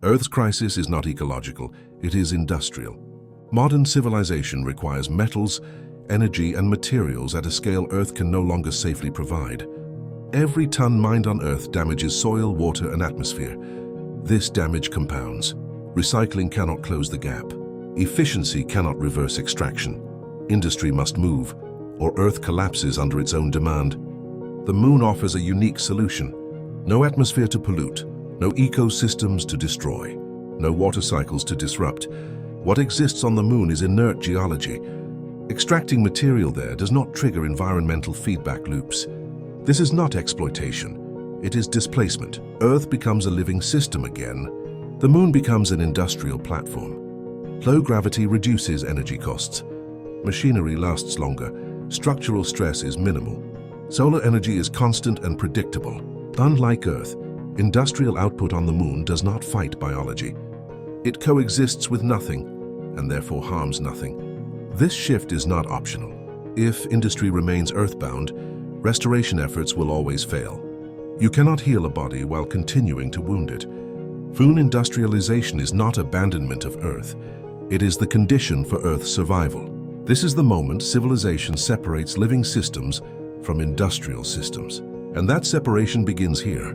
Earth's crisis is not ecological, it is industrial. Modern civilization requires metals, energy, and materials at a scale Earth can no longer safely provide. Every ton mined on Earth damages soil, water, and atmosphere. This damage compounds. Recycling cannot close the gap. Efficiency cannot reverse extraction. Industry must move, or Earth collapses under its own demand. The Moon offers a unique solution. No atmosphere to pollute, no ecosystems to destroy, no water cycles to disrupt. What exists on the Moon is inert geology. Extracting material there does not trigger environmental feedback loops. This is not exploitation, it is displacement. Earth becomes a living system again. The Moon becomes an industrial platform. Low gravity reduces energy costs. Machinery lasts longer. Structural stress is minimal. Solar energy is constant and predictable. Unlike Earth, industrial output on the Moon does not fight biology. It coexists with nothing, and therefore harms nothing. This shift is not optional. If industry remains earthbound, restoration efforts will always fail. You cannot heal a body while continuing to wound it. Moon industrialization is not abandonment of Earth. It is the condition for Earth's survival. This is the moment civilization separates living systems from industrial systems. And that separation begins here.